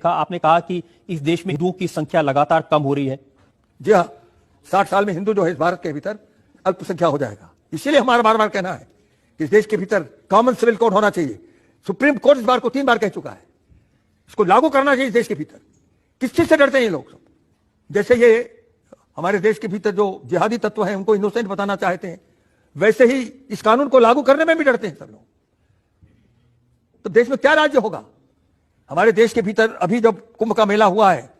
आपने कहा कि इस देश में हिंदुओं की संख्या लगातार कम हो रही है। जी हाँ, 60 साल में हिंदू जो है इस भारत के भीतर अल्पसंख्या हो जाएगा। इसीलिए हमारा बार बार कहना है कि इस देश के भीतर कॉमन सिविल कोड होना चाहिए। सुप्रीम कोर्ट इस बार को 3 बार कह चुका है, इसको लागू करना चाहिए इस देश के भीतर। किस चीज से डरते हैं ये लोग सब? जैसे ये हमारे देश के भीतर जो जिहादी तत्व हैं उनको इनोसेंट बताना चाहते हैं, वैसे ही इस कानून को लागू करने में भी डरते हैं सब लोग। तो देश में क्या राज्य होगा? हमारे देश के भीतर अभी जब कुंभ का मेला हुआ है,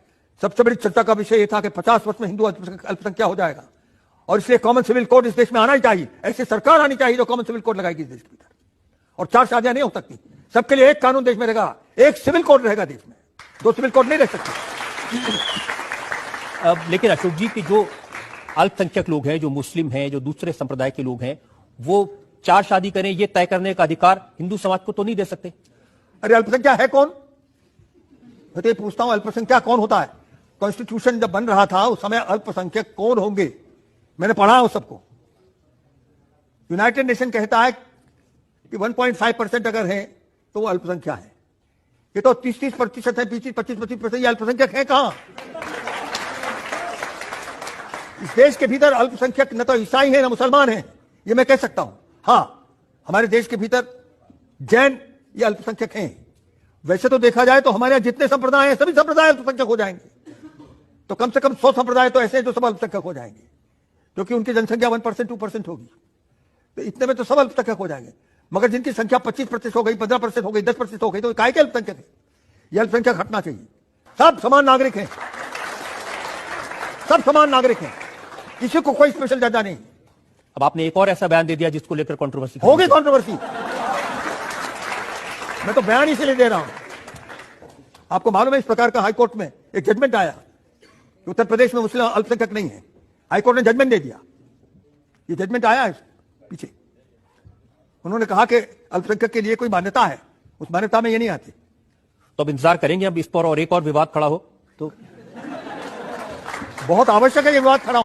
सबसे बड़ी चर्चा का विषय यह था कि 50 वर्ष में हिंदू अल्पसंख्या हो जाएगा और इसलिए कॉमन सिविल कोड इस देश में आना ही चाहिए। ऐसी सरकार आनी चाहिए जो कॉमन सिविल कोड लगाएगी इस देश के भीतर। और 4 शादियां नहीं हो सकती, सबके लिए एक कानून देश में रहेगा, एक सिविल कोड रहेगा देश में, 2 सिविल कोड नहीं रह सकते। लेकिन अशोक जी की जो अल्पसंख्यक लोग हैं, जो मुस्लिम हैं, जो दूसरे संप्रदाय के लोग हैं, वो 4 शादी करें ये तय करने का अधिकार हिंदू समाज को तो नहीं दे सकते। अरे अल्पसंख्या है कौन? मैं तो ये पूछता हूं, अल्पसंख्या कौन होता है? कॉन्स्टिट्यूशन जब बन रहा था उस समय अल्पसंख्यक कौन होंगे मैंने पढ़ा उस सबको। यूनाइटेड नेशन कहता है कि 1.5% अगर है तो वो अल्पसंख्या है। ये तो 30-30% है, 25-25% ये अल्पसंख्यक है कहां? इस देश के भीतर अल्पसंख्यक न तो ईसाई है न मुसलमान है, ये मैं कह सकता हूं। हां, हमारे देश के भीतर जैन ये अल्पसंख्यक हैं। वैसे तो देखा जाए तो हमारे यहां जितने संप्रदाय हैं सभी संप्रदाय अल्पसंख्यक हो जाएंगे। तो कम से कम 100 संप्रदाय तो ऐसे हैं जो सब अल्पसंख्यक हो जाएंगे, क्योंकि उनकी जनसंख्या 1% 2% होगी। तो इतने में तो सब अल्पसंख्यक हो जाएंगे। मगर जिनकी संख्या 25% हो गई, 15% हो गई, 10% हो गई, तो काय के अल्पसंख्यक है? यह अल्पसंख्यक हटना चाहिए। सब समान नागरिक हैं, सब समान नागरिक हैं, किसी को कोई स्पेशल दर्जा नहीं। अब आपने एक और ऐसा बयान दे दिया जिसको लेकर कंट्रोवर्सी होगी। कंट्रोवर्सी मैं तो बयान इसलिए दे रहा हूं, आपको मालूम है इस प्रकार का हाईकोर्ट में एक जजमेंट आया कि उत्तर प्रदेश में मुस्लिम अल्पसंख्यक नहीं है। हाईकोर्ट ने जजमेंट दे दिया, ये जजमेंट आया है पीछे। उन्होंने कहा कि अल्पसंख्यक के लिए कोई मान्यता है, उस मान्यता में ये नहीं आती। तो अब इंतजार करेंगे अब इस पर और एक और विवाद खड़ा हो तो बहुत आवश्यक है ये विवाद खड़ा